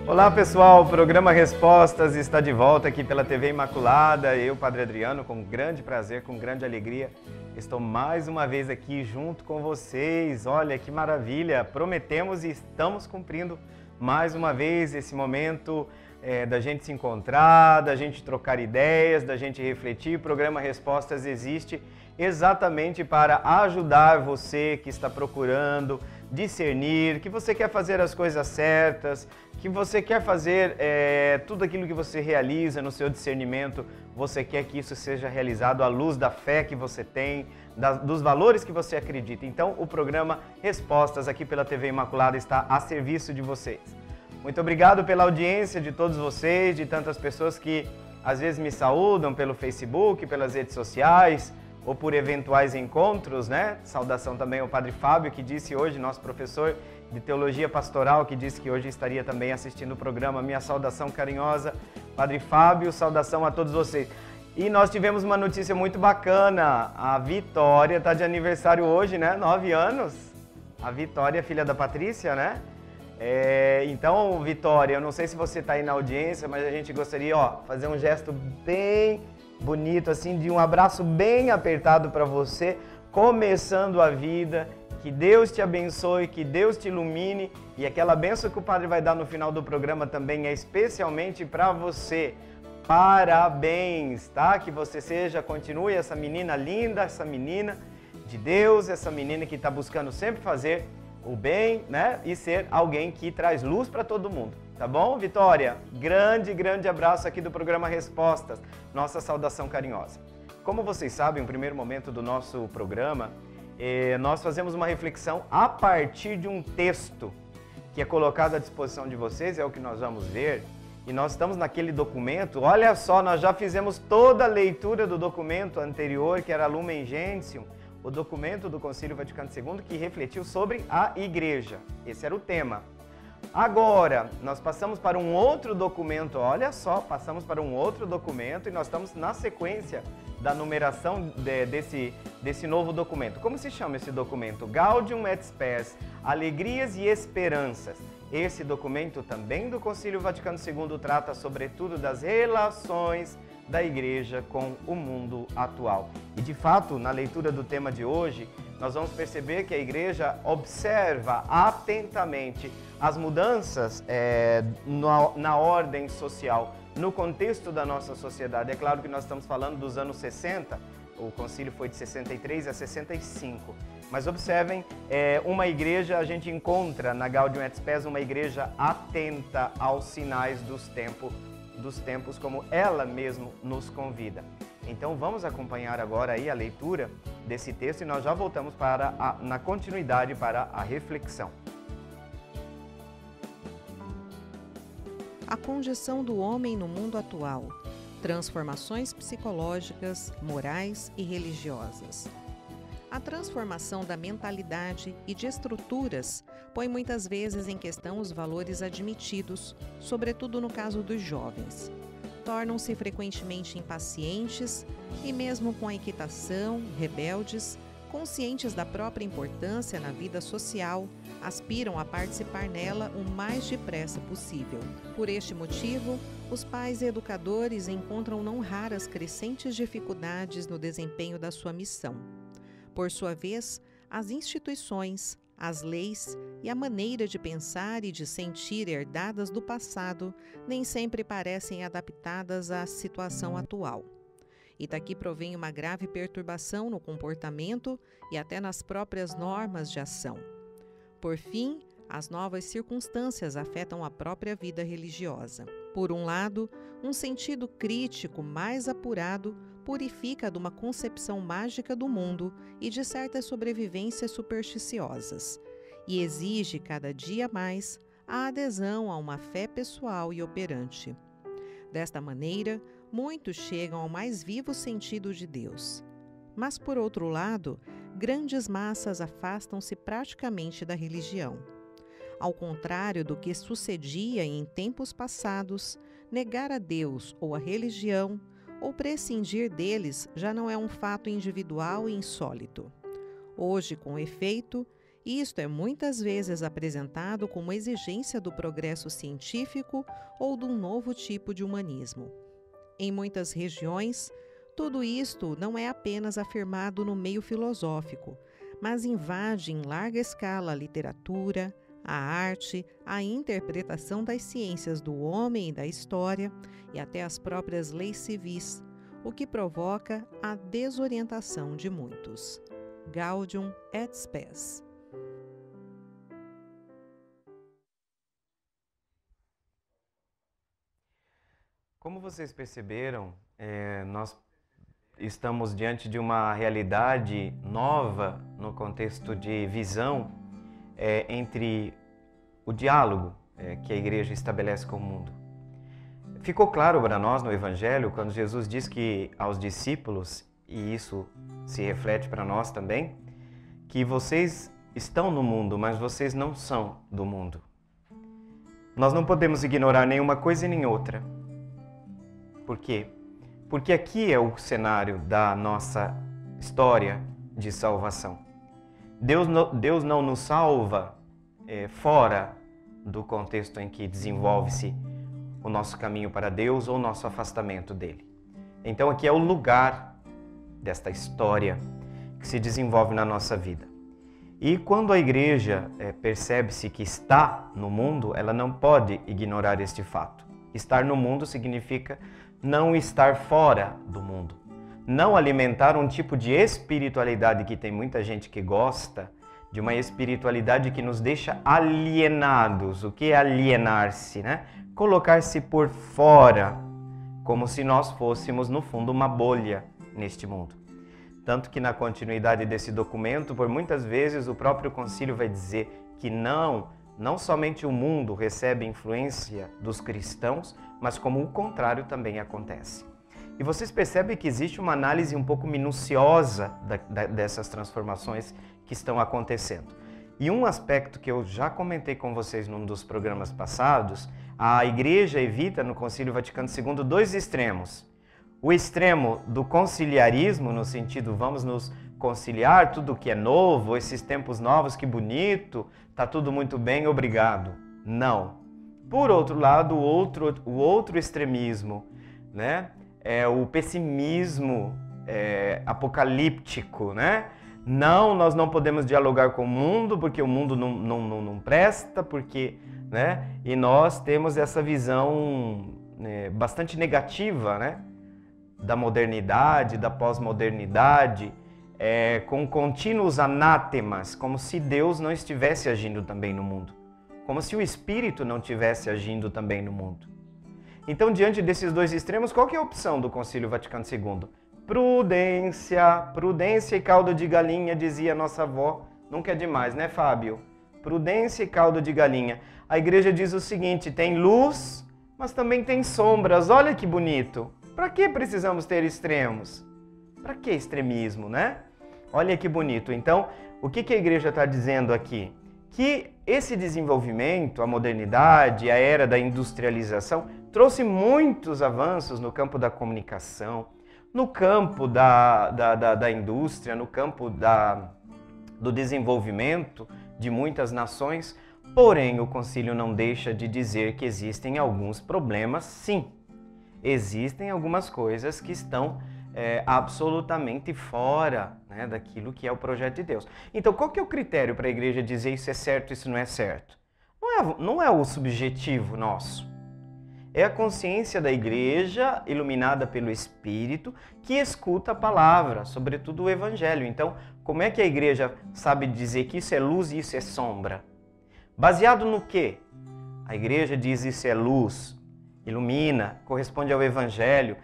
Olá pessoal, o programa Respostas está de volta aqui pela TV Imaculada. Eu, Padre Adriano, com grande prazer, com grande alegria, estou mais uma vez aqui junto com vocês. Olha que maravilha, prometemos e estamos cumprindo mais uma vez esse momento da gente se encontrar, da gente trocar ideias, da gente refletir. O programa Respostas existe exatamente para ajudar você que está procurando discernir, que você quer fazer as coisas certas, que você quer fazer tudo aquilo que você realiza no seu discernimento, você quer que isso seja realizado à luz da fé que você tem, dos valores que você acredita. Então, o programa Respostas aqui pela TV Imaculada está a serviço de vocês. Muito obrigado pela audiência de todos vocês, de tantas pessoas que às vezes me saúdam pelo Facebook, pelas redes sociais, ou por eventuais encontros, né? Saudação também ao Padre Fábio, que disse hoje, nosso professor de Teologia Pastoral, que disse que hoje estaria também assistindo o programa. Minha saudação carinhosa, Padre Fábio, saudação a todos vocês. E nós tivemos uma notícia muito bacana, a Vitória está de aniversário hoje, né? 9 anos. A Vitória, filha da Patrícia, né? Então, Vitória, eu não sei se você está aí na audiência, mas a gente gostaria, fazer um gesto bem bonito, assim, de um abraço bem apertado para você, começando a vida. Que Deus te abençoe, que Deus te ilumine, e aquela bênção que o Padre vai dar no final do programa também é especialmente para você. Parabéns, tá? Que você continue essa menina linda, essa menina de Deus, essa menina que está buscando sempre fazer o bem, né? E ser alguém que traz luz para todo mundo. Tá bom, Vitória? Grande abraço aqui do programa Respostas. Nossa saudação carinhosa. Como vocês sabem, o primeiro momento do nosso programa, nós fazemos uma reflexão a partir de um texto que é colocado à disposição de vocês, é o que nós vamos ver. E nós estamos naquele documento, olha só, nós já fizemos toda a leitura do documento anterior, que era Lumen Gentium, o documento do Concílio Vaticano II, que refletiu sobre a Igreja. Esse era o tema. Agora, nós passamos para um outro documento, olha só, passamos para um outro documento e nós estamos na sequência da numeração desse novo documento. Como se chama esse documento? Gaudium et Spes, Alegrias e Esperanças. Esse documento também do Concílio Vaticano II trata sobretudo das relações da Igreja com o mundo atual. E de fato, na leitura do tema de hoje, nós vamos perceber que a Igreja observa atentamente as mudanças na ordem social, no contexto da nossa sociedade. É claro que nós estamos falando dos anos 60, o concílio foi de 63 a 65, mas observem, uma igreja, a gente encontra na Gaudium et Spes uma igreja atenta aos sinais dos tempos como ela mesma nos convida. Então vamos acompanhar agora aí a leitura desse texto e nós já voltamos na continuidade para a reflexão. A condição do homem no mundo atual, transformações psicológicas, morais e religiosas. A transformação da mentalidade e de estruturas põe muitas vezes em questão os valores admitidos, sobretudo no caso dos jovens. Tornam-se frequentemente impacientes e, mesmo com a equitação, rebeldes, conscientes da própria importância na vida social, aspiram a participar nela o mais depressa possível. Por este motivo, os pais e educadores encontram não raras crescentes dificuldades no desempenho da sua missão. Por sua vez, as instituições, as leis e a maneira de pensar e de sentir herdadas do passado nem sempre parecem adaptadas à situação atual. E daqui provém uma grave perturbação no comportamento e até nas próprias normas de ação. Por fim, as novas circunstâncias afetam a própria vida religiosa. Por um lado, um sentido crítico mais apurado purifica de uma concepção mágica do mundo e de certas sobrevivências supersticiosas, e exige cada dia mais a adesão a uma fé pessoal e operante. Desta maneira, muitos chegam ao mais vivo sentido de Deus. Mas, por outro lado, grandes massas afastam-se praticamente da religião. Ao contrário do que sucedia em tempos passados, negar a Deus ou a religião, ou prescindir deles, já não é um fato individual e insólito. Hoje, com efeito, Isto é muitas vezes apresentado como exigência do progresso científico ou de um novo tipo de humanismo. Em muitas regiões, tudo isto não é apenas afirmado no meio filosófico, mas invade em larga escala a literatura, a arte, a interpretação das ciências do homem e da história e até as próprias leis civis, o que provoca a desorientação de muitos. Gaudium et Spes. Como vocês perceberam, nós estamos diante de uma realidade nova no contexto de visão entre o diálogo que a igreja estabelece com o mundo. Ficou claro para nós no Evangelho, quando Jesus diz que aos discípulos, e isso se reflete para nós também, que vocês estão no mundo, mas vocês não são do mundo. Nós não podemos ignorar nenhuma coisa e nem outra. Por quê? Porque aqui é o cenário da nossa história de salvação. Deus não nos salva fora do contexto em que desenvolve-se o nosso caminho para Deus ou o nosso afastamento dele. Então aqui é o lugar desta história que se desenvolve na nossa vida. E quando a igreja percebe-se que está no mundo, ela não pode ignorar este fato. Estar no mundo significa não estar fora do mundo. Não alimentar um tipo de espiritualidade que tem muita gente que gosta, de uma espiritualidade que nos deixa alienados. O que é alienar-se, né? Colocar-se por fora, como se nós fôssemos, no fundo, uma bolha neste mundo. Tanto que na continuidade desse documento, por muitas vezes, o próprio concílio vai dizer que não somente o mundo recebe influência dos cristãos, mas como o contrário também acontece. E vocês percebem que existe uma análise um pouco minuciosa dessas transformações que estão acontecendo. E um aspecto que eu já comentei com vocês num dos programas passados, a Igreja evita no Concílio Vaticano II dois extremos. O extremo do conciliarismo, no sentido vamos nos conciliar, tudo que é novo, esses tempos novos, que bonito, tá tudo muito bem, obrigado. Não. Por outro lado, o outro extremismo, né? É o pessimismo apocalíptico, né? Não, nós não podemos dialogar com o mundo, porque o mundo não presta, porque, né? E nós temos essa visão bastante negativa, né? Da modernidade, da pós-modernidade, com contínuos anátemas, como se Deus não estivesse agindo também no mundo, como se o Espírito não estivesse agindo também no mundo. Então, diante desses dois extremos, qual que é a opção do Concílio Vaticano II? Prudência, prudência e caldo de galinha, dizia nossa avó. Nunca é demais, né, Fábio? Prudência e caldo de galinha. A igreja diz o seguinte, tem luz, mas também tem sombras. Olha que bonito. Para que precisamos ter extremos? Para que extremismo, né? Olha que bonito. Então, o que a igreja está dizendo aqui? Que esse desenvolvimento, a modernidade, a era da industrialização, trouxe muitos avanços no campo da comunicação, no campo da indústria, no campo do desenvolvimento de muitas nações, porém o concílio não deixa de dizer que existem alguns problemas, sim. Existem algumas coisas que estão absolutamente fora, né, daquilo que é o projeto de Deus. Então, qual que é o critério para a igreja dizer isso é certo, isso não é certo? Não é o subjetivo nosso. É a consciência da igreja, iluminada pelo Espírito, que escuta a palavra, sobretudo o Evangelho. Então, como é que a igreja sabe dizer que isso é luz e isso é sombra? Baseado no quê? A igreja diz isso é luz, ilumina, corresponde ao Evangelho,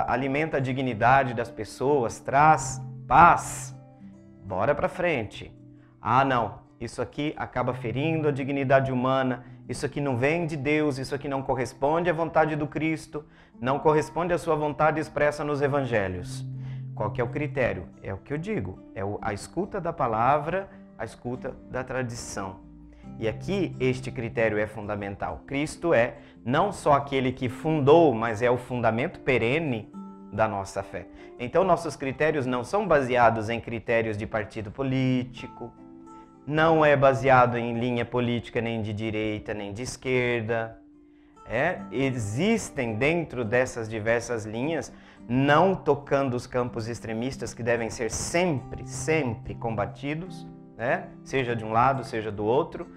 alimenta a dignidade das pessoas, traz paz. Bora para frente. Ah, não, isso aqui acaba ferindo a dignidade humana, isso aqui não vem de Deus, isso aqui não corresponde à vontade do Cristo, não corresponde à sua vontade expressa nos evangelhos. Qual que é o critério? É o que eu digo, a escuta da palavra, a escuta da tradição. E aqui este critério é fundamental. Cristo é não só aquele que fundou, mas é o fundamento perene da nossa fé. Então, nossos critérios não são baseados em critérios de partido político, não é baseado em linha política nem de direita nem de esquerda. Existem dentro dessas diversas linhas, não tocando os campos extremistas que devem ser sempre, sempre combatidos, seja de um lado, seja do outro,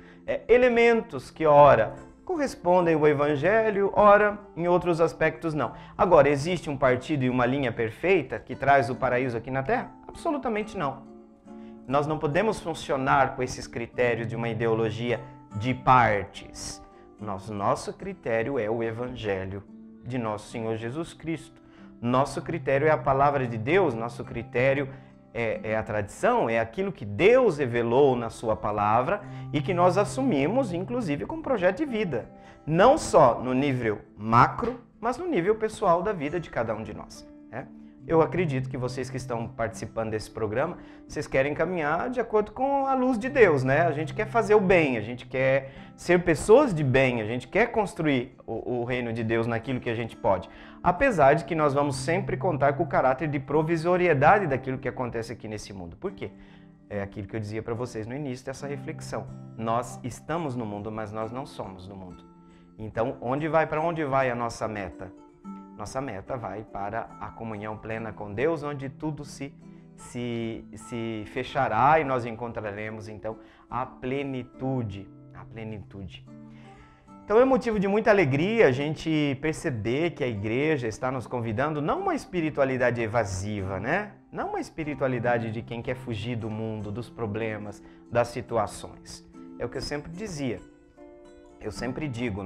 elementos que ora correspondem ao Evangelho, ora em outros aspectos não. Agora, existe um partido e uma linha perfeita que traz o paraíso aqui na Terra? Absolutamente não. Nós não podemos funcionar com esses critérios de uma ideologia de partes. Nosso critério é o Evangelho de nosso Senhor Jesus Cristo. Nosso critério é a palavra de Deus, nosso critério é a tradição, é aquilo que Deus revelou na sua palavra e que nós assumimos, inclusive, como projeto de vida. Não só no nível macro, mas no nível pessoal da vida de cada um de nós. Eu acredito que vocês que estão participando desse programa, vocês querem caminhar de acordo com a luz de Deus, A gente quer fazer o bem, a gente quer ser pessoas de bem, a gente quer construir o reino de Deus naquilo que a gente pode. Apesar de que nós vamos sempre contar com o caráter de provisoriedade daquilo que acontece aqui nesse mundo. Por quê? É aquilo que eu dizia para vocês no início dessa reflexão. Nós estamos no mundo, mas nós não somos do mundo. Então, para onde vai a nossa meta? Nossa meta vai para a comunhão plena com Deus, onde tudo se fechará e nós encontraremos, então, a plenitude. Então é motivo de muita alegria a gente perceber que a igreja está nos convidando não uma espiritualidade evasiva, Não uma espiritualidade de quem quer fugir do mundo, dos problemas, das situações. É o que eu sempre dizia. Eu sempre digo,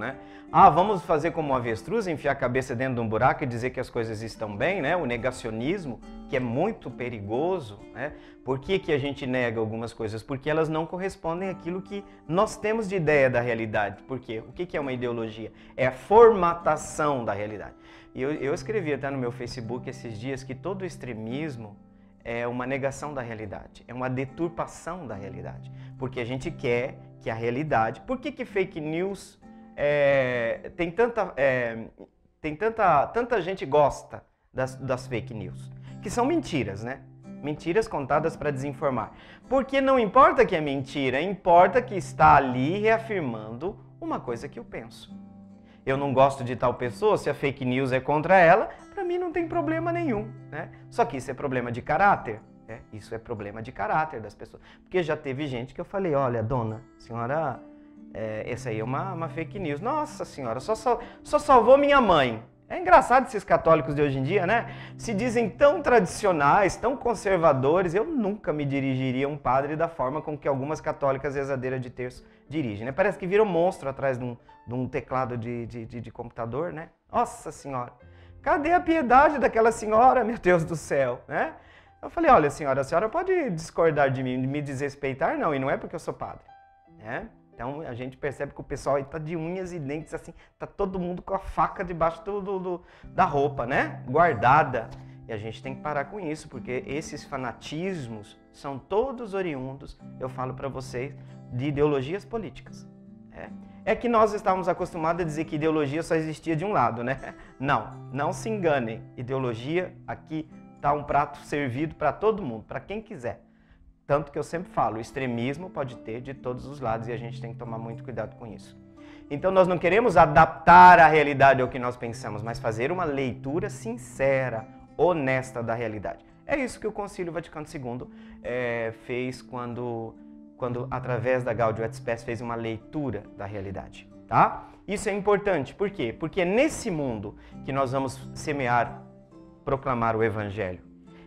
vamos fazer como um avestruz, enfiar a cabeça dentro de um buraco e dizer que as coisas estão bem, O negacionismo, que é muito perigoso, Por que a gente nega algumas coisas? Porque elas não correspondem àquilo que nós temos de ideia da realidade. Por quê? O que é uma ideologia? É a formatação da realidade. E eu escrevi até no meu Facebook esses dias que todo extremismo é uma negação da realidade, é uma deturpação da realidade. Porque a gente quer que a realidade... Por que fake news tanta gente gosta das fake news? Que são mentiras, Mentiras contadas para desinformar. Porque não importa que é mentira, importa que está ali reafirmando uma coisa que eu penso. Eu não gosto de tal pessoa, se a fake news é contra ela, para mim não tem problema nenhum, Só que isso é problema de caráter. Isso é problema de caráter das pessoas. Porque já teve gente que eu falei, olha, dona, senhora, essa aí é uma fake news. Nossa senhora, só salvou minha mãe. É engraçado esses católicos de hoje em dia, Se dizem tão tradicionais, tão conservadores. Eu nunca me dirigiria a um padre da forma com que algumas católicas rezadeiras de terço dirigem, Parece que viram monstro atrás de um teclado de computador, Nossa senhora, cadê a piedade daquela senhora, meu Deus do céu, Eu falei, olha senhora, a senhora pode discordar de mim, me desrespeitar? Não, e não é porque eu sou padre, Então a gente percebe que o pessoal está de unhas e dentes assim, está todo mundo com a faca debaixo da roupa, guardada. E a gente tem que parar com isso, porque esses fanatismos são todos oriundos, eu falo para vocês, de ideologias políticas. É que nós estávamos acostumados a dizer que ideologia só existia de um lado, Não se enganem, ideologia aqui está um prato servido para todo mundo, para quem quiser. Tanto que eu sempre falo, o extremismo pode ter de todos os lados e a gente tem que tomar muito cuidado com isso. Então nós não queremos adaptar a realidade ao que nós pensamos, mas fazer uma leitura sincera, honesta da realidade. É isso que o Concílio Vaticano II fez quando através da Gaudium et Spes, fez uma leitura da realidade. Isso é importante, por quê? Porque é nesse mundo que nós vamos semear, proclamar o Evangelho.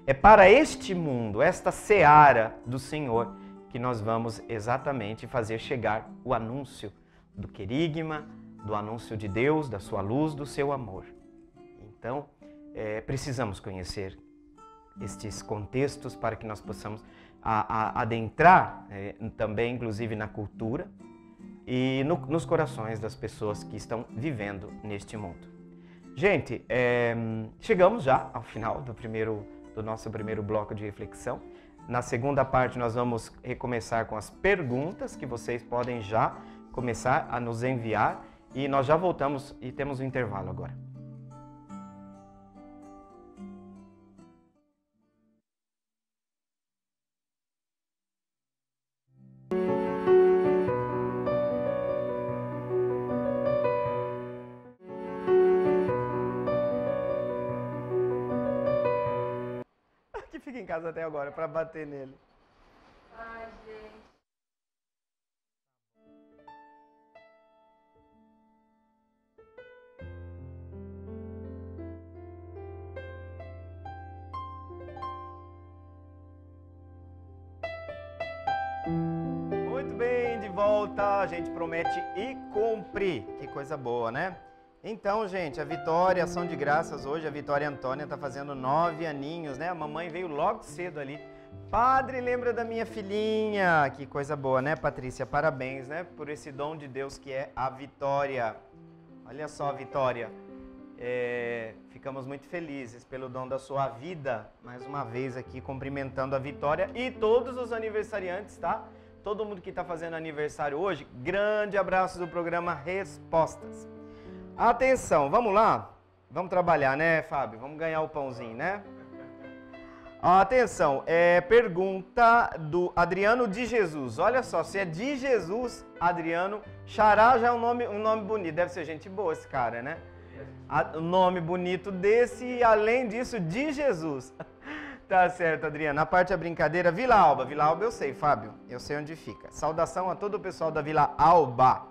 É para este mundo, esta seara do Senhor, que nós vamos exatamente fazer chegar o anúncio do querigma, do anúncio de Deus, da sua luz, do seu amor. Então, precisamos conhecer estes contextos para que nós possamos adentrar também, inclusive, na cultura e nos corações das pessoas que estão vivendo neste mundo. Gente, chegamos já ao final do nosso primeiro bloco de reflexão. Na segunda parte nós vamos recomeçar com as perguntas que vocês podem já começar a nos enviar e nós já voltamos e temos um intervalo agora. fica em casa até agora para bater nele? Ai, gente. Muito bem, de volta, a gente promete e cumpre. Que coisa boa, né? Então, gente, a Vitória, ação de graças hoje, a Vitória Antônia tá fazendo 9 aninhos, né? A mamãe veio logo cedo ali. Padre, lembra da minha filhinha? Que coisa boa, né, Patrícia? Parabéns, né, por esse dom de Deus que é a Vitória. Olha só, Vitória, ficamos muito felizes pelo dom da sua vida. Mais uma vez aqui cumprimentando a Vitória e todos os aniversariantes, tá? Todo mundo que está fazendo aniversário hoje, grande abraço do programa Respostas. Atenção, vamos lá? Vamos trabalhar, né, Fábio? Vamos ganhar o pãozinho, né? Atenção, pergunta do Adriano de Jesus. Olha só, se é de Jesus, Adriano, Xará já é um nome bonito. Deve ser gente boa esse cara, né? Um nome bonito desse e, além disso, de Jesus. Tá certo, Adriano. A parte da brincadeira, Vila Alba. Vila Alba eu sei, Fábio. Eu sei onde fica. Saudação a todo o pessoal da Vila Alba.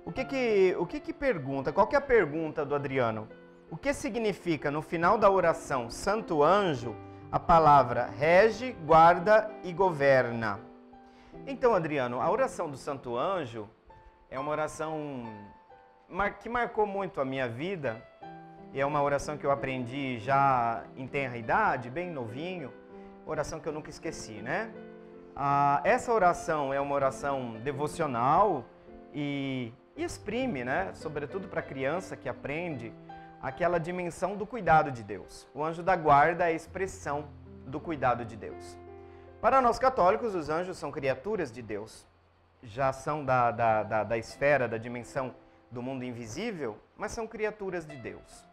O que pergunta? Qual que é a pergunta do Adriano? O que significa no final da oração Santo Anjo a palavra rege, guarda e governa? Então, Adriano, a oração do Santo Anjo é uma oração que marcou muito a minha vida. E é uma oração que eu aprendi já em tenra idade, bem novinho. Oração que eu nunca esqueci, né? Essa oração é uma oração devocional e exprime, né, sobretudo para a criança que aprende, aquela dimensão do cuidado de Deus. O anjo da guarda é a expressão do cuidado de Deus. Para nós católicos, os anjos são criaturas de Deus. Já são da esfera, da dimensão do mundo invisível, mas são criaturas de Deus.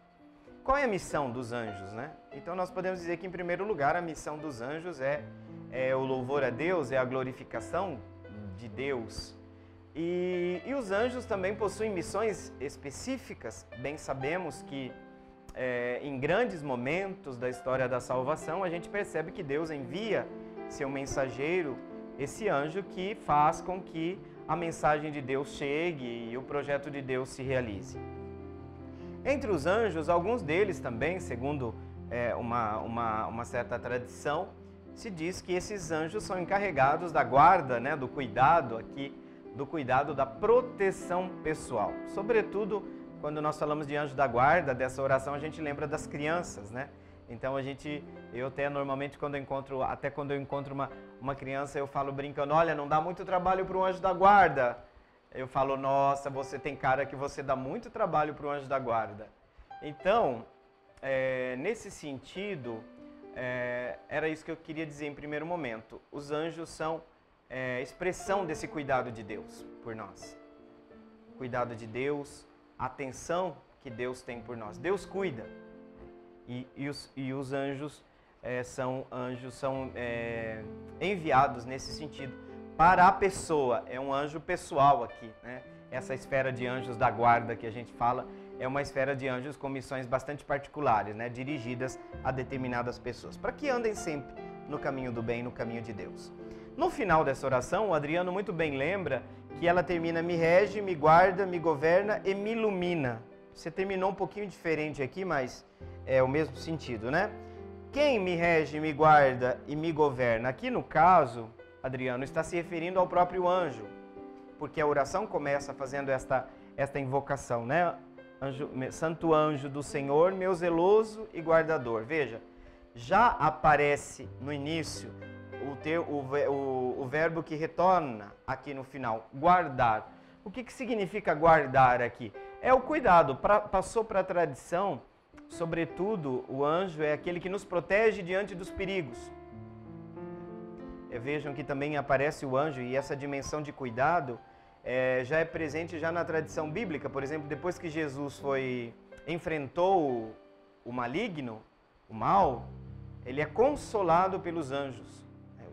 Qual é a missão dos anjos, né? Então nós podemos dizer que, em primeiro lugar, a missão dos anjos é o louvor a Deus, é a glorificação de Deus. E os anjos também possuem missões específicas. Bem sabemos que em grandes momentos da história da salvação, a gente percebe que Deus envia seu mensageiro, esse anjo que faz com que a mensagem de Deus chegue e o projeto de Deus se realize. Entre os anjos, alguns deles também, segundo uma certa tradição, se diz que esses anjos são encarregados da guarda, né, do cuidado aqui, do cuidado da proteção pessoal. Sobretudo, quando nós falamos de anjo da guarda, dessa oração, a gente lembra das crianças, né? Então eu até normalmente quando eu encontro uma criança, eu falo brincando, olha, não dá muito trabalho para o anjo da guarda. Eu falo, nossa, você tem cara que você dá muito trabalho para o anjo da guarda. Então, nesse sentido, era isso que eu queria dizer em primeiro momento. Os anjos são expressão desse cuidado de Deus por nós. Cuidado de Deus, atenção que Deus tem por nós. Deus cuida. E os anjos são enviados nesse sentido para a pessoa. É um anjo pessoal aqui, né? Essa esfera de anjos da guarda que a gente fala é uma esfera de anjos com missões bastante particulares, né? Dirigidas a determinadas pessoas, para que andem sempre no caminho do bem, no caminho de Deus. No final dessa oração, o Adriano muito bem lembra que ela termina: me rege, me guarda, me governa e me ilumina. Você terminou um pouquinho diferente aqui, mas é o mesmo sentido, né? Quem me rege, me guarda e me governa? Aqui no caso, Adriano, está se referindo ao próprio anjo, porque a oração começa fazendo esta invocação, né? Santo anjo do Senhor, meu zeloso e guardador. Veja, já aparece no início o verbo que retorna aqui no final, guardar. O que significa guardar aqui? É o cuidado. Passou para a tradição, sobretudo, o anjo é aquele que nos protege diante dos perigos. Vejam que também aparece o anjo, e essa dimensão de cuidado já é presente já na tradição bíblica. Por exemplo, depois que Jesus enfrentou o maligno, o mal, ele é consolado pelos anjos.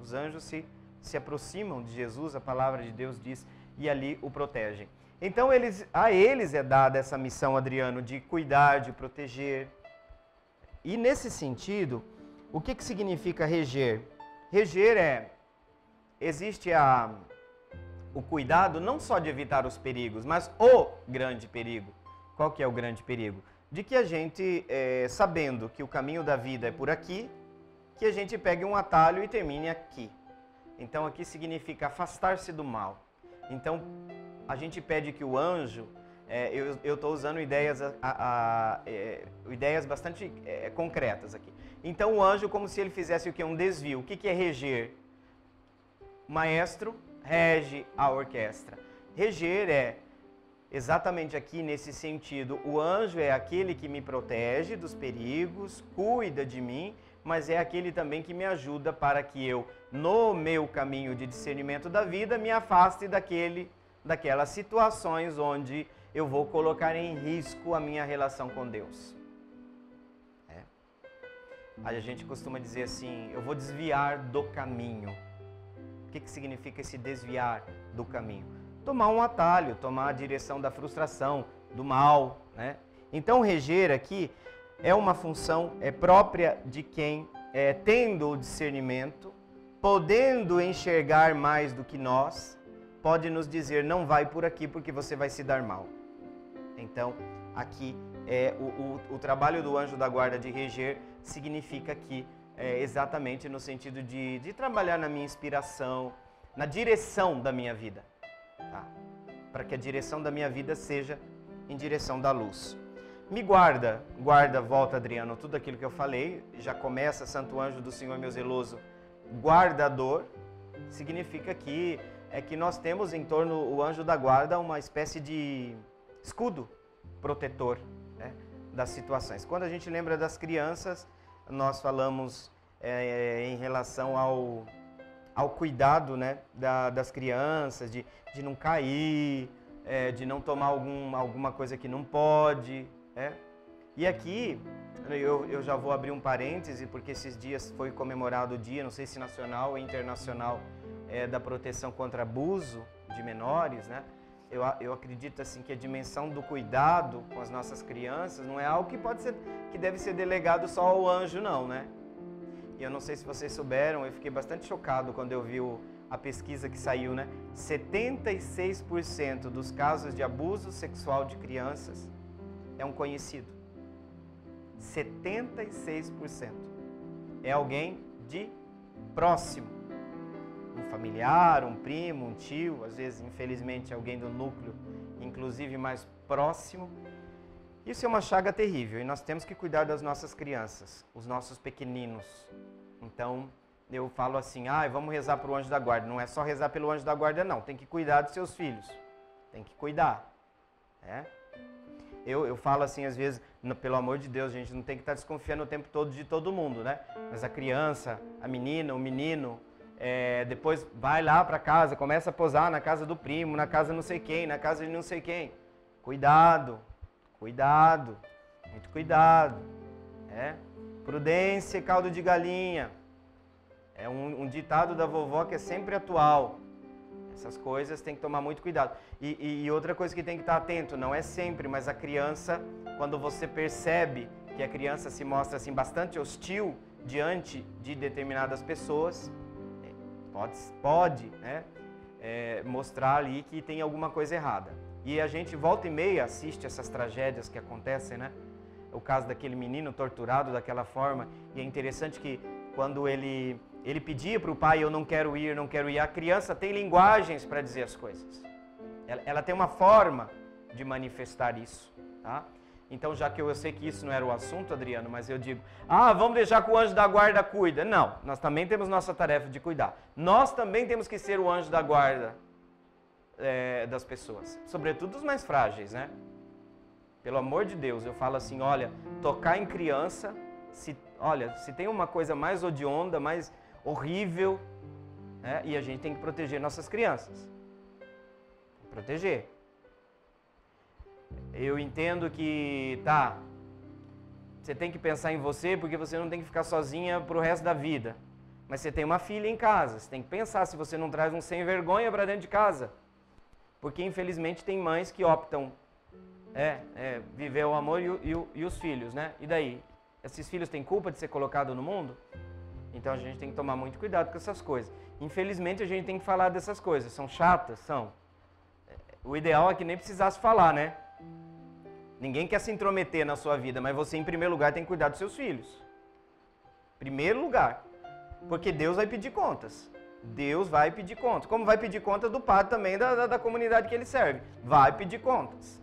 Os anjos se aproximam de Jesus, a palavra de Deus diz, e ali o protegem. Então a eles é dada essa missão, Adriano, de cuidar, de proteger. E nesse sentido, O que significa reger? Reger existe o cuidado não só de evitar os perigos, mas o grande perigo. Qual que é o grande perigo? De que a gente, sabendo que o caminho da vida é por aqui, que a gente pegue um atalho e termine aqui. Então aqui significa afastar-se do mal. Então a gente pede que o anjo, eu estou usando ideias bastante concretas aqui. Então o anjo como se ele fizesse o que? Um desvio. O que é reger? O maestro rege a orquestra. Reger é exatamente aqui nesse sentido. O anjo é aquele que me protege dos perigos, cuida de mim, mas é aquele também que me ajuda para que eu, no meu caminho de discernimento da vida, me afaste daquelas situações onde eu vou colocar em risco a minha relação com Deus. Aí a gente costuma dizer assim, eu vou desviar do caminho. O que significa esse desviar do caminho? Tomar um atalho, tomar a direção da frustração, do mal, né? Então reger aqui é uma função própria de quem, tendo o discernimento, podendo enxergar mais do que nós, pode nos dizer, não vai por aqui porque você vai se dar mal. Então, aqui, o trabalho do anjo da guarda de reger significa que, exatamente no sentido de trabalhar na minha inspiração, na direção da minha vida. Tá? Para que a direção da minha vida seja em direção da luz. Me guarda, volta Adriano, tudo aquilo que eu falei, já começa, Santo Anjo do Senhor meu zeloso, guardador, significa que nós temos em torno o anjo da guarda uma espécie de escudo protetor, né, das situações. Quando a gente lembra das crianças, nós falamos em relação ao cuidado, né, das crianças, de não cair, de não tomar alguma coisa que não pode. E aqui, eu já vou abrir um parêntese, porque esses dias foi comemorado o dia, não sei se nacional ou internacional, da proteção contra abuso de menores, né? Eu acredito assim que a dimensão do cuidado com as nossas crianças não é algo que deve ser delegado só ao anjo, não, né? E eu não sei se vocês souberam, eu fiquei bastante chocado quando eu vi a pesquisa que saiu, né? 76% dos casos de abuso sexual de crianças é um conhecido. 76%. É alguém de próximo. Um familiar, um primo, um tio, às vezes, infelizmente, alguém do núcleo, inclusive mais próximo. Isso é uma chaga terrível e nós temos que cuidar das nossas crianças, os nossos pequeninos. Então, eu falo assim, vamos rezar para o anjo da guarda. Não é só rezar pelo anjo da guarda, não. Tem que cuidar dos seus filhos. Tem que cuidar. Eu falo assim, às vezes, pelo amor de Deus, gente, não tem que estar desconfiando o tempo todo de todo mundo, né? Mas a criança, a menina, o menino, depois vai lá para casa, começa a posar na casa do primo, na casa não sei quem, na casa de não sei quem. Cuidado, cuidado, muito cuidado. Prudência e caldo de galinha. É um ditado da vovó que é sempre atual. Essas coisas tem que tomar muito cuidado. E outra coisa que tem que estar atento, não é sempre, mas a criança, quando você percebe que a criança se mostra assim bastante hostil diante de determinadas pessoas, pode, né, mostrar ali que tem alguma coisa errada. E a gente volta e meia assiste essas tragédias que acontecem, né? O caso daquele menino torturado daquela forma. E é interessante que quando ele pedia para o pai, eu não quero ir, a criança tem linguagens para dizer as coisas. Ela tem uma forma de manifestar isso, tá? Então, já que eu sei que isso não era o assunto, Adriano, mas eu digo, vamos deixar que o anjo da guarda cuida. Não, nós também temos nossa tarefa de cuidar. Nós também temos que ser o anjo da guarda das pessoas, sobretudo dos mais frágeis, né? Pelo amor de Deus, eu falo assim, olha, tocar em criança, se tem uma coisa mais odionda, mais horrível, e a gente tem que proteger nossas crianças. Proteger. Eu entendo que, você tem que pensar em você porque você não tem que ficar sozinha pro resto da vida. Mas você tem uma filha em casa, você tem que pensar se você não traz um sem vergonha para dentro de casa. Porque infelizmente tem mães que optam viver o amor e os filhos, né? E daí? Esses filhos têm culpa de ser colocado no mundo? Então a gente tem que tomar muito cuidado com essas coisas. Infelizmente a gente tem que falar dessas coisas. São chatas? São. O ideal é que nem precisasse falar, né? Ninguém quer se intrometer na sua vida, mas você em primeiro lugar tem que cuidar dos seus filhos. Primeiro lugar. Porque Deus vai pedir contas. Deus vai pedir contas. Como vai pedir contas do padre também da comunidade que ele serve. Vai pedir contas.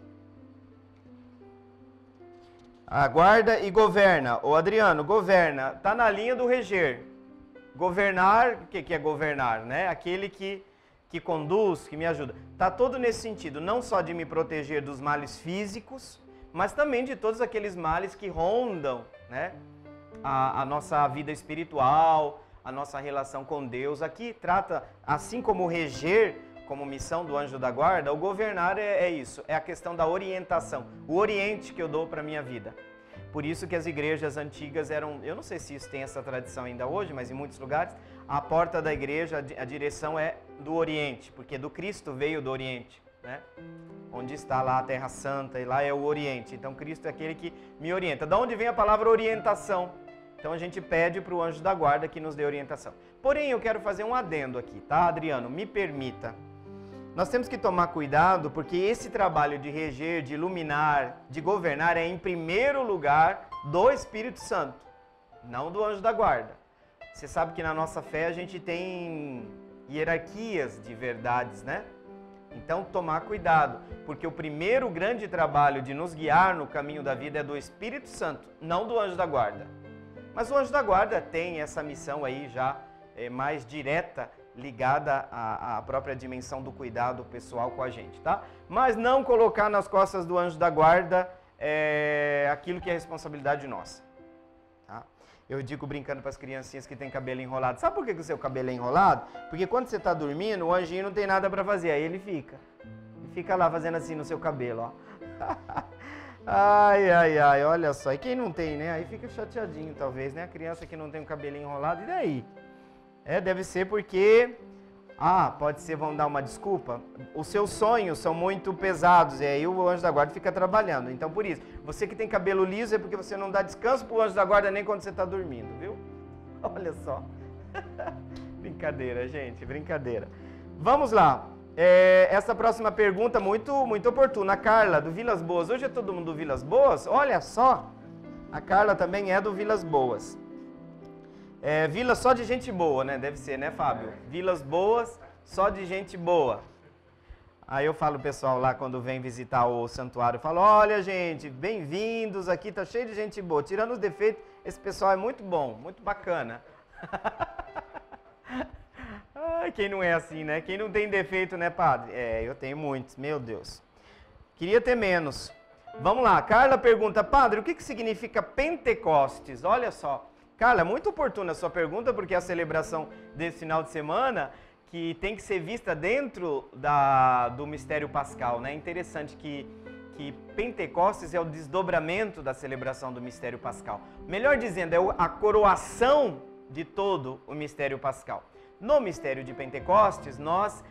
Aguarda e governa. Ô Adriano, governa. Está na linha do reger. Governar, o que é governar? Né? Aquele que conduz, que me ajuda. Está todo nesse sentido. Não só de me proteger dos males físicos, mas também de todos aqueles males que rondam, né? A nossa vida espiritual, a nossa relação com Deus. Aqui trata, assim como o reger, como missão do anjo da guarda, o governar é isso, é a questão da orientação, o oriente que eu dou para a minha vida. Por isso que as igrejas antigas eram, eu não sei se isso tem essa tradição ainda hoje, mas em muitos lugares, a porta da igreja, a direção é do Oriente, porque do Cristo veio do Oriente, né? Onde está lá a Terra Santa, e lá é o Oriente. Então Cristo é aquele que me orienta. Da onde vem a palavra orientação? Então a gente pede para o anjo da guarda que nos dê orientação. Porém, eu quero fazer um adendo aqui, tá, Adriano? Me permita. Nós temos que tomar cuidado, porque esse trabalho de reger, de iluminar, de governar é em primeiro lugar do Espírito Santo, não do anjo da guarda. Você sabe que na nossa fé a gente tem hierarquias de verdades, né? Então tomar cuidado, porque o primeiro grande trabalho de nos guiar no caminho da vida é do Espírito Santo, não do anjo da guarda. Mas o anjo da guarda tem essa missão aí já mais direta, ligada à própria dimensão do cuidado pessoal com a gente, tá? Mas não colocar nas costas do anjo da guarda aquilo que é responsabilidade nossa, tá? Eu digo brincando para as criancinhas que têm cabelo enrolado. Sabe por que o seu cabelo é enrolado? Porque quando você está dormindo, o anjinho não tem nada para fazer, aí ele fica lá fazendo assim no seu cabelo, ó. Ai, ai, ai, olha só. E quem não tem, né? Aí fica chateadinho, talvez, né? A criança que não tem o cabelinho enrolado, e daí? Deve ser porque... pode ser, vamos dar uma desculpa. Os seus sonhos são muito pesados, e aí o anjo da guarda fica trabalhando. Então, por isso, você que tem cabelo liso é porque você não dá descanso pro anjo da guarda nem quando você está dormindo, viu? Olha só. Brincadeira, gente, brincadeira. Vamos lá. Essa próxima pergunta muito oportuna. A Carla, do Vilas Boas. Hoje é todo mundo do Vilas Boas? Olha só. A Carla também é do Vilas Boas. Vila só de gente boa, né? Deve ser, né, Fábio? Vilas Boas, só de gente boa. Aí eu falo pro pessoal lá, quando vem visitar o santuário, eu falo, olha, gente, bem-vindos, aqui tá cheio de gente boa. Tirando os defeitos, esse pessoal é muito bom, muito bacana. Ai, quem não é assim, né? Quem não tem defeito, né, padre? Eu tenho muitos, meu Deus. Queria ter menos. Vamos lá, Carla pergunta, padre, o que significa Pentecostes? Olha só. Carla, muito oportuna a sua pergunta, porque a celebração desse final de semana, que tem que ser vista dentro do mistério pascal, né? É interessante que Pentecostes é o desdobramento da celebração do mistério pascal. Melhor dizendo, é a coroação de todo o mistério pascal. No mistério de Pentecostes, nós,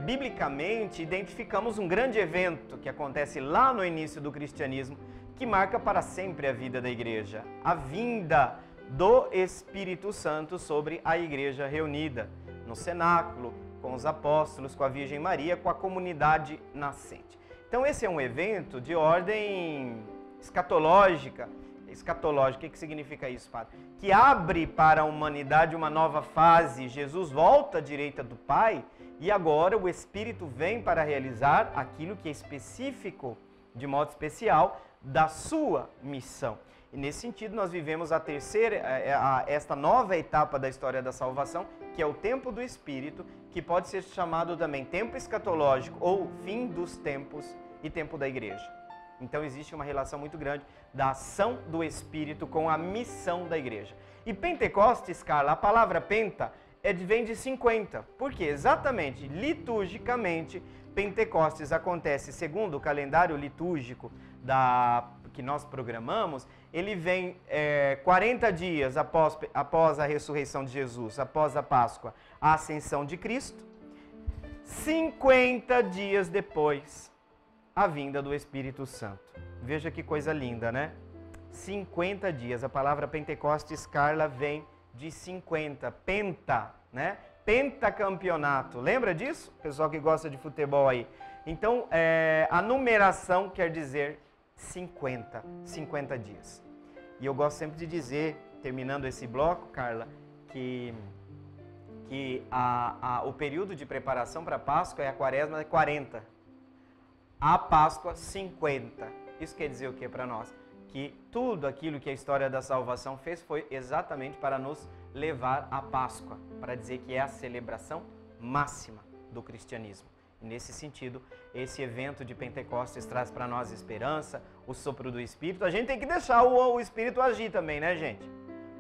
biblicamente, identificamos um grande evento que acontece lá no início do cristianismo, que marca para sempre a vida da igreja, a vinda do Espírito Santo sobre a igreja reunida no cenáculo, com os apóstolos, com a Virgem Maria, com a comunidade nascente. Então esse é um evento de ordem escatológica. Escatológica, o que significa isso, padre? Que abre para a humanidade uma nova fase. Jesus volta à direita do Pai e agora o Espírito vem para realizar aquilo que é específico, de modo especial, da sua missão. E nesse sentido nós vivemos esta nova etapa da história da salvação, que é o tempo do Espírito, que pode ser chamado também tempo escatológico ou fim dos tempos e tempo da igreja. Então existe uma relação muito grande da ação do Espírito com a missão da igreja. E Pentecostes, Carla, a palavra penta vem de 50, porque exatamente, liturgicamente, Pentecostes acontece segundo o calendário litúrgico que nós programamos, ele vem 40 dias após a ressurreição de Jesus, após a Páscoa, a ascensão de Cristo, 50 dias depois, a vinda do Espírito Santo. Veja que coisa linda, né? 50 dias, a palavra Pentecostes, Carla, vem de 50, penta, né? Pentacampeonato. Lembra disso? Pessoal que gosta de futebol aí. Então, a numeração quer dizer 50 dias. E eu gosto sempre de dizer, terminando esse bloco, Carla, que o período de preparação para a Páscoa é a Quaresma é 40. A Páscoa, 50. Isso quer dizer o que para nós? Que tudo aquilo que a história da salvação fez foi exatamente para nos levar à Páscoa, para dizer que é a celebração máxima do cristianismo. E nesse sentido, esse evento de Pentecostes traz para nós esperança, o sopro do Espírito. A gente tem que deixar o Espírito agir também, né, gente?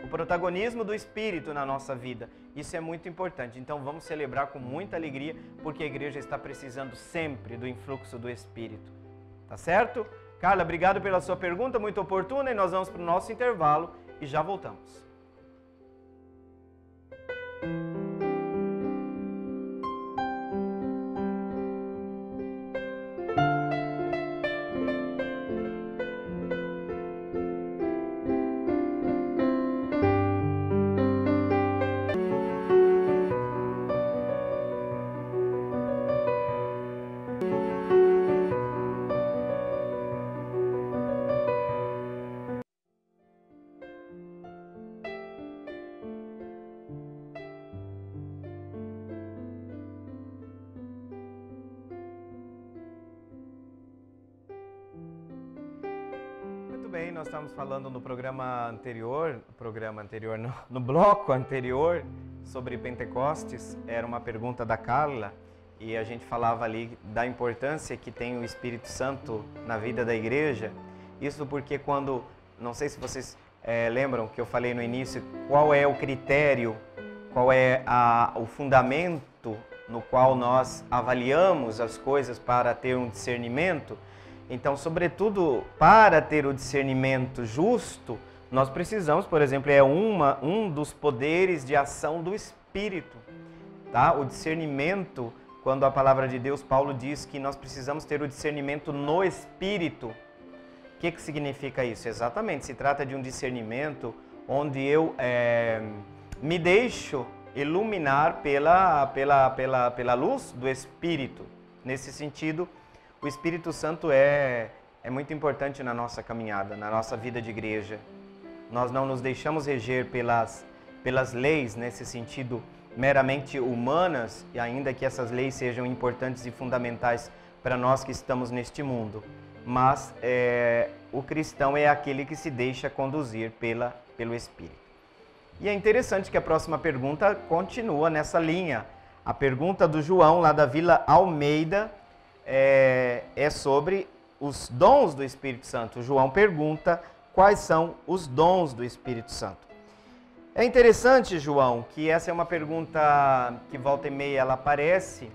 O protagonismo do Espírito na nossa vida. Isso é muito importante. Então vamos celebrar com muita alegria, porque a igreja está precisando sempre do influxo do Espírito. Tá certo? Carla, obrigado pela sua pergunta, muito oportuna, e nós vamos para o nosso intervalo e já voltamos. Bem, nós estávamos falando no no bloco anterior sobre Pentecostes. Era uma pergunta da Carla e a gente falava ali da importância que tem o Espírito Santo na vida da igreja. Isso porque quando, não sei se vocês lembram que eu falei no início, qual é o critério, qual é o fundamento no qual nós avaliamos as coisas para ter um discernimento. Então, sobretudo, para ter o discernimento justo, nós precisamos, por exemplo, um dos poderes de ação do Espírito. Tá? O discernimento, quando a palavra de Deus, Paulo diz que nós precisamos ter o discernimento no Espírito. O que significa isso? Exatamente, se trata de um discernimento onde eu me deixo iluminar pela luz do Espírito. Nesse sentido, o Espírito Santo é muito importante na nossa caminhada, na nossa vida de igreja. Nós não nos deixamos reger pelas leis, nesse sentido, meramente humanas, e ainda que essas leis sejam importantes e fundamentais para nós que estamos neste mundo. Mas o cristão é aquele que se deixa conduzir pelo Espírito. E é interessante que a próxima pergunta continua nessa linha. A pergunta do João, lá da Vila Almeida, é sobre os dons do Espírito Santo. O João pergunta quais são os dons do Espírito Santo. É interessante, João, que essa é uma pergunta que volta e meia ela aparece,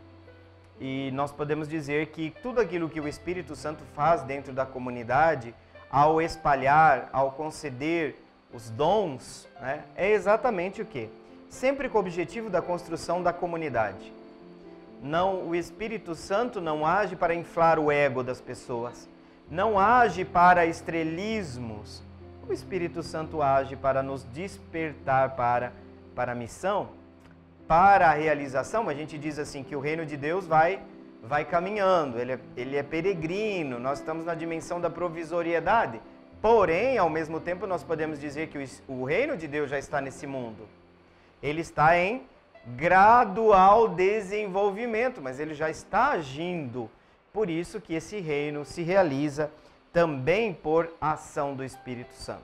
e nós podemos dizer que tudo aquilo que o Espírito Santo faz dentro da comunidade, ao espalhar, ao conceder os dons, né, é exatamente o quê? Sempre com o objetivo da construção da comunidade. O Espírito Santo não age para inflar o ego das pessoas, não age para estrelismos. O Espírito Santo age para nos despertar para a missão, para a realização. A gente diz assim que o reino de Deus vai caminhando, ele é peregrino, nós estamos na dimensão da provisoriedade. Porém, ao mesmo tempo, nós podemos dizer que o reino de Deus já está nesse mundo. Ele está em gradual desenvolvimento, mas ele já está agindo. Por isso que esse reino se realiza também por ação do Espírito Santo.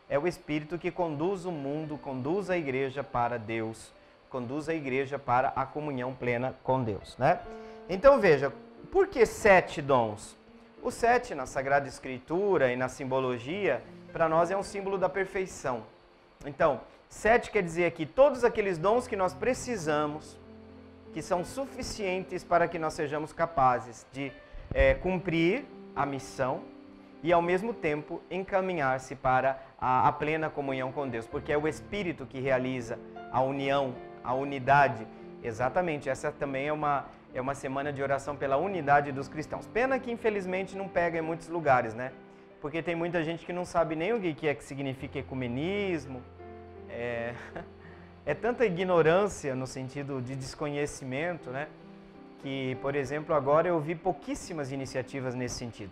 É o Espírito que conduz o mundo, conduz a igreja para Deus, conduz a igreja para a comunhão plena com Deus, né? Então veja, por que 7 dons? O 7 na Sagrada Escritura e na simbologia, para nós é um símbolo da perfeição. Então, 7 quer dizer aqui todos aqueles dons que nós precisamos, que são suficientes para que nós sejamos capazes de cumprir a missão e, ao mesmo tempo, encaminhar-se para a plena comunhão com Deus, porque é o Espírito que realiza a união, a unidade. Exatamente, essa também é uma semana de oração pela unidade dos cristãos. Pena que, infelizmente, não pega em muitos lugares, né? Porque tem muita gente que não sabe nem o que significa ecumenismo. é tanta ignorância no sentido de desconhecimento, né? Que, por exemplo, agora eu vi pouquíssimas iniciativas nesse sentido.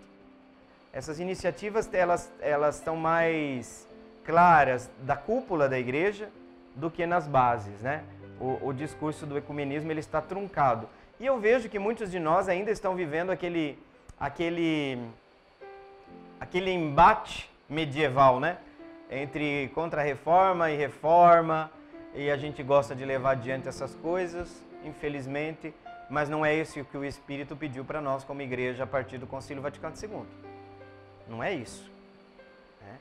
Essas iniciativas, elas estão mais claras da cúpula da igreja do que nas bases, né? O discurso do ecumenismo, ele está truncado. E eu vejo que muitos de nós ainda estão vivendo aquele embate medieval, né? Entre contra-reforma e reforma, e a gente gosta de levar adiante essas coisas, infelizmente, mas não é isso que o Espírito pediu para nós como igreja a partir do Concílio Vaticano II. Não é isso. Né?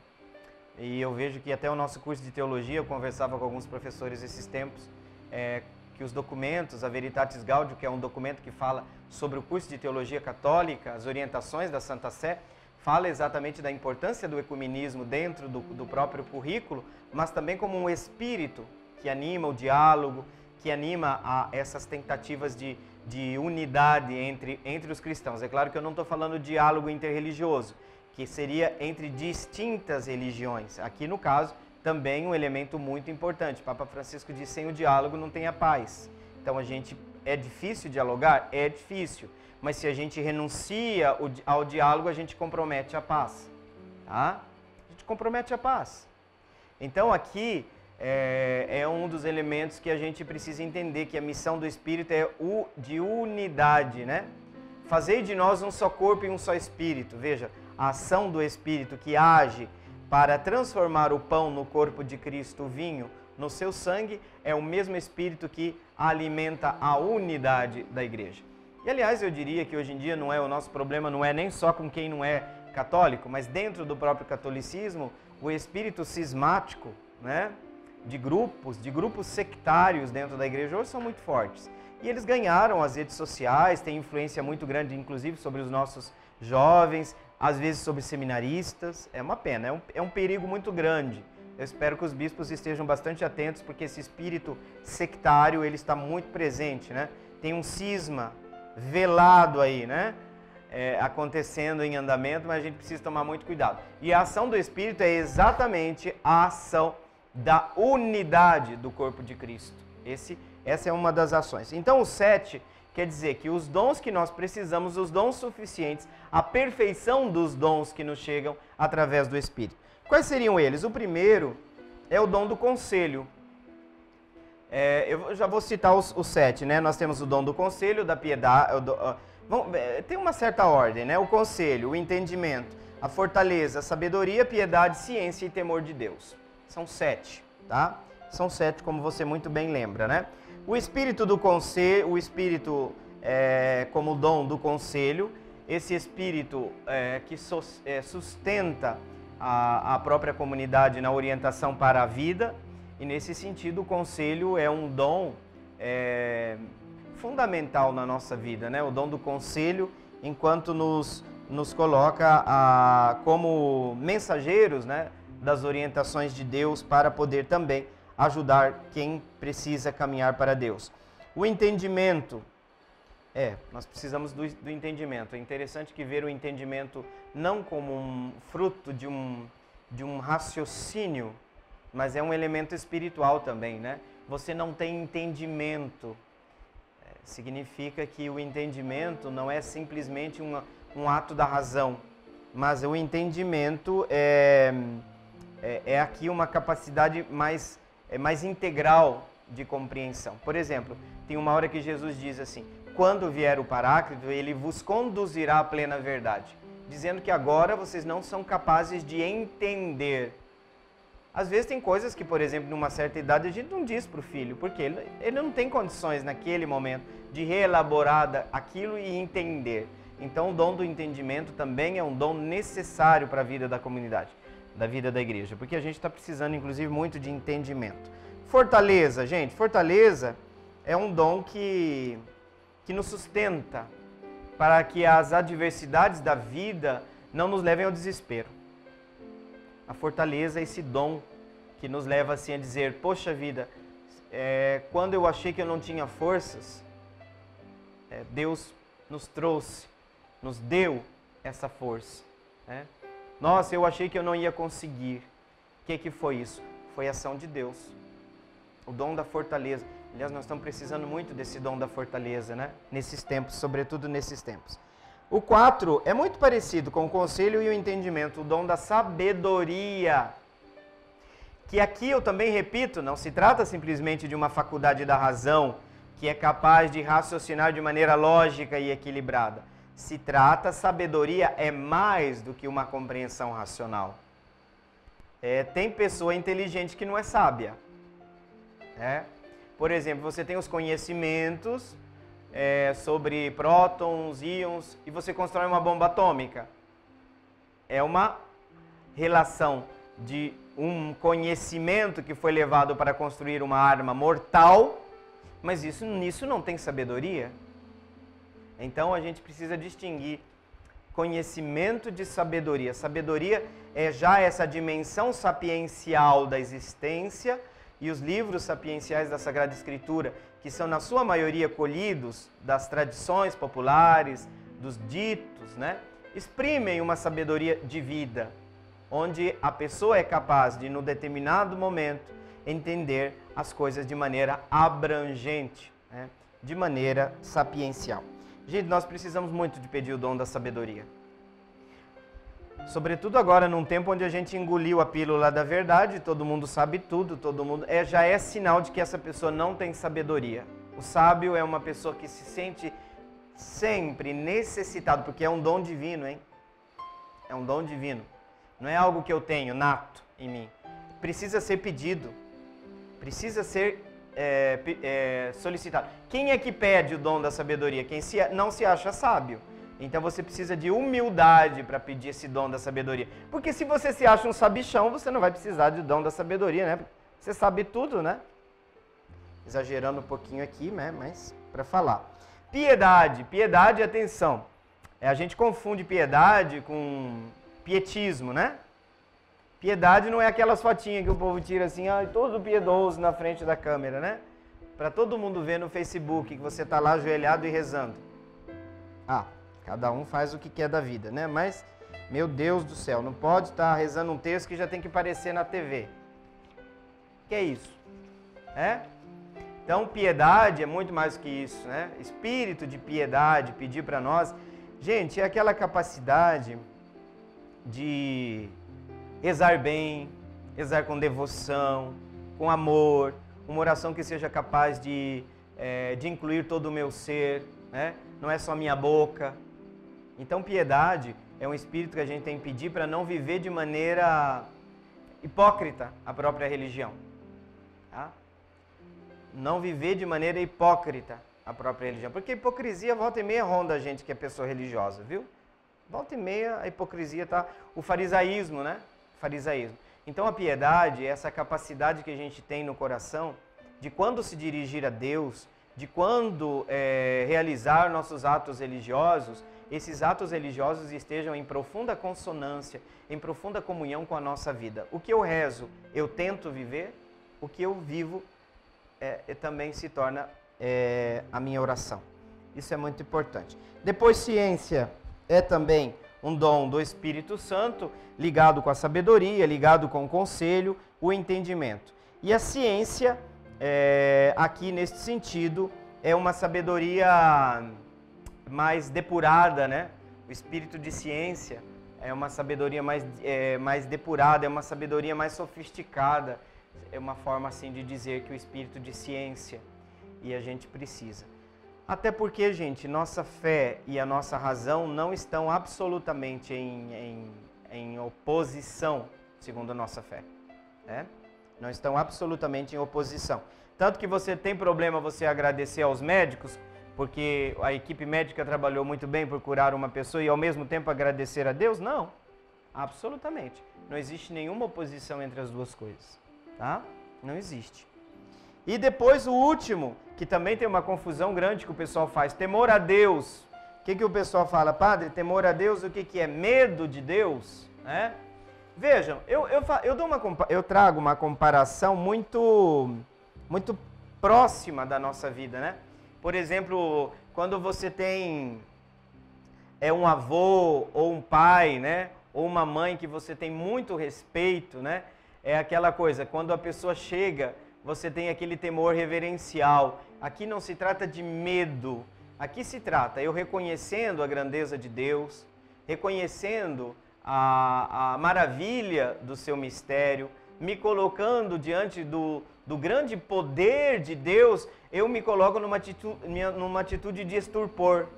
E eu vejo que até o nosso curso de teologia, eu conversava com alguns professores esses tempos, que os documentos, a Veritatis Gaudium, que é um documento que fala sobre o curso de teologia católica, as orientações da Santa Sé, fala exatamente da importância do ecumenismo dentro do próprio currículo, mas também como um espírito que anima o diálogo, que anima essas tentativas de unidade entre os cristãos. É claro que eu não estou falando de diálogo interreligioso, que seria entre distintas religiões. Aqui, no caso, também um elemento muito importante. Papa Francisco diz: sem o diálogo não tem a paz. Então, é difícil dialogar? É difícil. Mas se a gente renuncia ao diálogo, a gente compromete a paz. Tá? A gente compromete a paz. Então, aqui é um dos elementos que a gente precisa entender, que a missão do Espírito é de unidade, né? Fazei de nós um só corpo e um só Espírito. Veja, a ação do Espírito que age para transformar o pão no corpo de Cristo, o vinho no seu sangue, é o mesmo Espírito que alimenta a unidade da igreja. E, aliás, eu diria que hoje em dia o nosso problema não é nem só com quem não é católico, mas dentro do próprio catolicismo, o espírito cismático, né, de grupos sectários dentro da igreja hoje são muito fortes. E eles ganharam as redes sociais, têm influência muito grande, inclusive, sobre os nossos jovens, às vezes sobre seminaristas. É uma pena, é um perigo muito grande. Eu espero que os bispos estejam bastante atentos, porque esse espírito sectário, ele está muito presente, né? Tem um cisma velado aí, né? Acontecendo em andamento, mas a gente precisa tomar muito cuidado. E a ação do Espírito é exatamente a ação da unidade do corpo de Cristo. Essa é uma das ações. Então, o 7 quer dizer que os dons que nós precisamos, os dons suficientes, a perfeição dos dons que nos chegam através do Espírito. Quais seriam eles? O primeiro é o dom do conselho. Eu já vou citar os 7, né? Nós temos o dom do conselho, da piedade. Tem uma certa ordem, né? O conselho, o entendimento, a fortaleza, a sabedoria, a piedade, ciência e temor de Deus. São 7, tá? São 7, como você muito bem lembra, né? O espírito do conselho, o espírito como dom do conselho, esse espírito que sustenta a própria comunidade na orientação para a vida, e nesse sentido o conselho é um dom fundamental na nossa vida, né? O dom do conselho, enquanto nos coloca como mensageiros, né, das orientações de Deus para poder também ajudar quem precisa caminhar para Deus. O entendimento, nós precisamos do entendimento. É interessante que ver o entendimento não como um fruto de um raciocínio, mas é um elemento espiritual também, né? Você não tem entendimento. Significa que o entendimento não é simplesmente um ato da razão, mas o entendimento é aqui uma capacidade mais integral de compreensão. Por exemplo, tem uma hora que Jesus diz assim: quando vier o Paráclito, ele vos conduzirá à plena verdade, dizendo que agora vocês não são capazes de entender. Às vezes tem coisas que, por exemplo, numa certa idade a gente não diz para o filho, porque ele não tem condições naquele momento de reelaborar aquilo e entender. Então o dom do entendimento também é um dom necessário para a vida da comunidade, da vida da igreja, porque a gente está precisando, inclusive, muito de entendimento. Fortaleza, gente, fortaleza é um dom que nos sustenta para que as adversidades da vida não nos levem ao desespero. A fortaleza é esse dom que nos leva assim a dizer: poxa vida, quando eu achei que eu não tinha forças, Deus nos trouxe, nos deu essa força, né? Nossa, eu achei que eu não ia conseguir. O que foi isso? Foi a ação de Deus. O dom da fortaleza. Aliás, nós estamos precisando muito desse dom da fortaleza, né? Nesses tempos, sobretudo nesses tempos. O 4 é muito parecido com o conselho e o entendimento, o dom da sabedoria. Que aqui eu também repito, não se trata simplesmente de uma faculdade da razão, que é capaz de raciocinar de maneira lógica e equilibrada. Se trata, sabedoria é mais do que uma compreensão racional. Tem pessoa inteligente que não é sábia. Por exemplo, você tem os conhecimentos sobre prótons, íons, e você constrói uma bomba atômica. É uma relação de um conhecimento que foi levado para construir uma arma mortal, mas nisso não tem sabedoria. Então a gente precisa distinguir conhecimento de sabedoria. Sabedoria é já essa dimensão sapiencial da existência, e os livros sapienciais da Sagrada Escritura, que são na sua maioria colhidos das tradições populares, dos ditos, né, exprimem uma sabedoria de vida, onde a pessoa é capaz de, no determinado momento, entender as coisas de maneira abrangente, né, de maneira sapiencial. Gente, nós precisamos muito de pedir o dom da sabedoria. Sobretudo agora, num tempo onde a gente engoliu a pílula da verdade, todo mundo sabe tudo, todo mundo já é sinal de que essa pessoa não tem sabedoria. O sábio é uma pessoa que se sente sempre necessitado, porque é um dom divino, hein? É um dom divino. Não é algo que eu tenho nato em mim. Precisa ser pedido. Precisa ser solicitado. Quem é que pede o dom da sabedoria? Quem não se acha sábio. Então você precisa de humildade para pedir esse dom da sabedoria. Porque se você se acha um sabichão, você não vai precisar do dom da sabedoria, né? Você sabe tudo, né? Exagerando um pouquinho aqui, né? Mas para falar. Piedade. Piedade, atenção. A gente confunde piedade com pietismo, né? Piedade não é aquelas fotinhas que o povo tira assim, todo piedoso na frente da câmera, né? Para todo mundo ver no Facebook que você está lá ajoelhado e rezando. Cada um faz o que quer da vida, né? Mas, meu Deus do céu, não pode estar rezando um texto que já tem que aparecer na TV. Que é isso? Então, piedade é muito mais do que isso, né? Espírito de piedade, pedir para nós. Gente, é aquela capacidade de rezar bem, rezar com devoção, com amor, uma oração que seja capaz de incluir todo o meu ser, né? Não é só minha boca. Então, piedade é um espírito que a gente tem que pedir para não viver de maneira hipócrita a própria religião. Tá? Não viver de maneira hipócrita a própria religião. Porque a hipocrisia, volta e meia, ronda a gente que é pessoa religiosa, viu? Volta e meia, a hipocrisia tá... O farisaísmo, né? Farisaísmo. Então, a piedade é essa capacidade que a gente tem no coração de quando se dirigir a Deus, de quando realizar nossos atos religiosos, esses atos religiosos estejam em profunda consonância, em profunda comunhão com a nossa vida. O que eu rezo, eu tento viver, o que eu vivo também se torna a minha oração. Isso é muito importante. Depois, ciência é também um dom do Espírito Santo, ligado com a sabedoria, ligado com o conselho, o entendimento. E a ciência, aqui neste sentido, é uma sabedoria mais depurada, né? O espírito de ciência é uma sabedoria mais depurada, é uma sabedoria mais sofisticada. É uma forma assim de dizer que o espírito de ciência, e a gente precisa. Até porque, gente, nossa fé e a nossa razão não estão absolutamente em oposição, segundo a nossa fé. Né? Não estão absolutamente em oposição. Tanto que você tem problema você agradecer aos médicos, porque a equipe médica trabalhou muito bem por curar uma pessoa e ao mesmo tempo agradecer a Deus? Não, absolutamente. Não existe nenhuma oposição entre as duas coisas, tá? Não existe. E depois o último, que também tem uma confusão grande que o pessoal faz, temor a Deus. O que o pessoal fala? Padre, temor a Deus, o que é? Medo de Deus? Né? Vejam, eu trago uma comparação muito próxima da nossa vida, né? Por exemplo, quando você tem um avô ou um pai, né? Ou uma mãe que você tem muito respeito, né? É aquela coisa, quando a pessoa chega você tem aquele temor reverencial. Aqui não se trata de medo, aqui se trata eu reconhecendo a grandeza de Deus, reconhecendo a maravilha do seu mistério, me colocando diante do grande poder de Deus, eu me coloco numa atitude de estupor,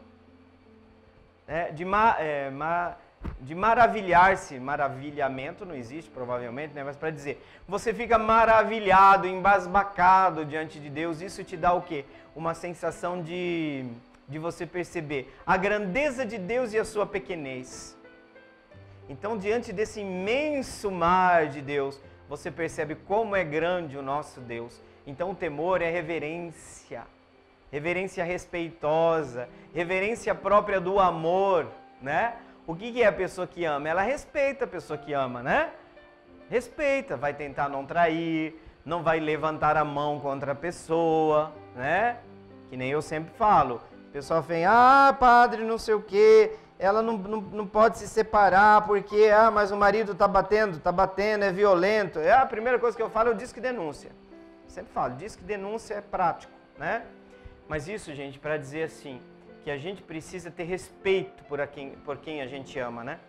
de maravilhar-se. Maravilhamento não existe provavelmente, né? Mas para dizer, você fica maravilhado, embasbacado diante de Deus, isso te dá o quê? Uma sensação de você perceber a grandeza de Deus e a sua pequenez. Então, diante desse imenso mar de Deus, você percebe como é grande o nosso Deus. Então, o temor é reverência, reverência respeitosa, reverência própria do amor, né? O que é a pessoa que ama? Ela respeita a pessoa que ama, né? Respeita, vai tentar não trair, não vai levantar a mão contra a pessoa, né? Que nem eu sempre falo. O pessoal vem, padre, não sei o quê, ela não pode se separar porque, mas o marido tá batendo, é violento. A primeira coisa que eu falo é o disque denúncia. Sempre falo, disque denúncia é prático, né? Mas isso, gente, para dizer assim, que a gente precisa ter respeito por quem a gente ama, né?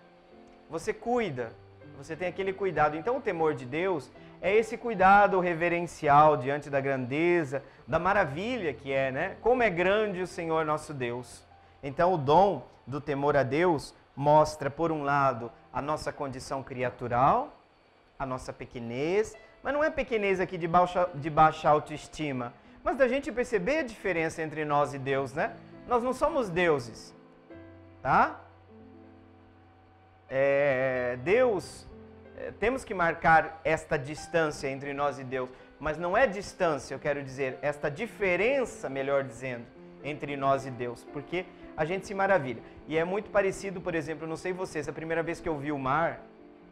Você cuida, você tem aquele cuidado. Então o temor de Deus é esse cuidado reverencial diante da grandeza, da maravilha que é, né? Como é grande o Senhor nosso Deus. Então o dom do temor a Deus mostra, por um lado, a nossa condição criatural, a nossa pequenez, mas não é pequenez aqui de baixa autoestima, mas da gente perceber a diferença entre nós e Deus, né? Nós não somos deuses, tá? Deus, temos que marcar esta distância entre nós e Deus, mas não é distância, eu quero dizer, esta diferença, melhor dizendo, entre nós e Deus, porque a gente se maravilha. E é muito parecido, por exemplo, não sei vocês, a primeira vez que eu vi o mar,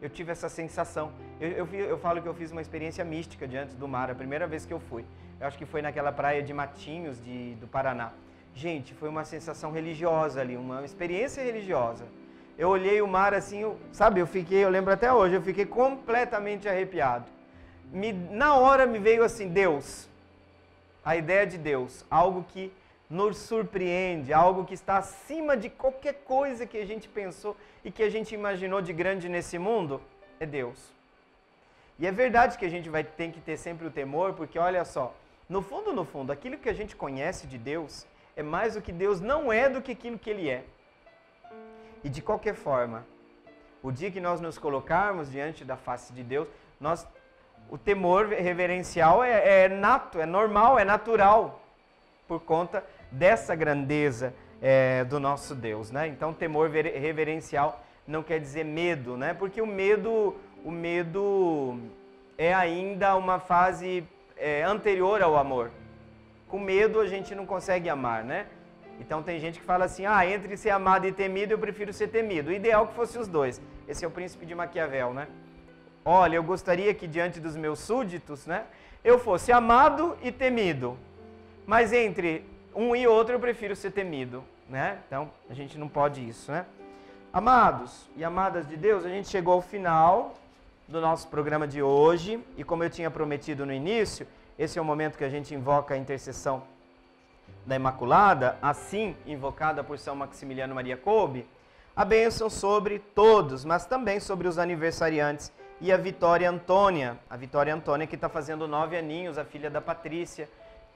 eu tive essa sensação. Eu falo que eu fiz uma experiência mística diante do mar, a primeira vez que eu fui. Eu acho que foi naquela praia de Matinhos, do Paraná. Gente, foi uma sensação religiosa ali, uma experiência religiosa. Eu olhei o mar assim, eu lembro até hoje, eu fiquei completamente arrepiado. Na hora me veio assim, Deus, a ideia de Deus, algo que nos surpreende, algo que está acima de qualquer coisa que a gente pensou e que a gente imaginou de grande nesse mundo, é Deus. E é verdade que a gente tem que ter sempre o temor, porque olha só, no fundo, aquilo que a gente conhece de Deus é mais o que Deus não é do que aquilo que Ele é. E de qualquer forma, o dia que nós nos colocarmos diante da face de Deus, o temor reverencial é nato, é normal, é natural, por conta dessa grandeza do nosso Deus, né? Então, temor reverencial não quer dizer medo, né? Porque o medo é ainda uma fase anterior ao amor. Com medo a gente não consegue amar, né? Então tem gente que fala assim, entre ser amado e temido, eu prefiro ser temido. O ideal é que fosse os dois. Esse é o príncipe de Maquiavel, né? Olha, eu gostaria que diante dos meus súditos, né, eu fosse amado e temido. Mas entre um e outro eu prefiro ser temido, né? Então a gente não pode isso, né? Amados e amadas de Deus, a gente chegou ao final do nosso programa de hoje. E como eu tinha prometido no início, esse é o momento que a gente invoca a intercessão da Imaculada, assim invocada por São Maximiliano Maria Kolbe, a bênção sobre todos, mas também sobre os aniversariantes e a Vitória Antônia. A Vitória Antônia que está fazendo 9 aninhos, a filha da Patrícia,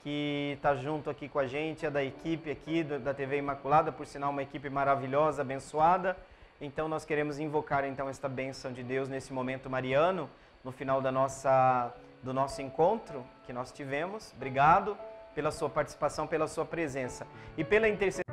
que está junto aqui com a gente, é da equipe aqui da TV Imaculada, por sinal uma equipe maravilhosa, abençoada. Então nós queremos invocar então esta bênção de Deus nesse momento mariano, no final do nosso encontro que nós tivemos. Obrigado pela sua participação, pela sua presença. E pela intercessão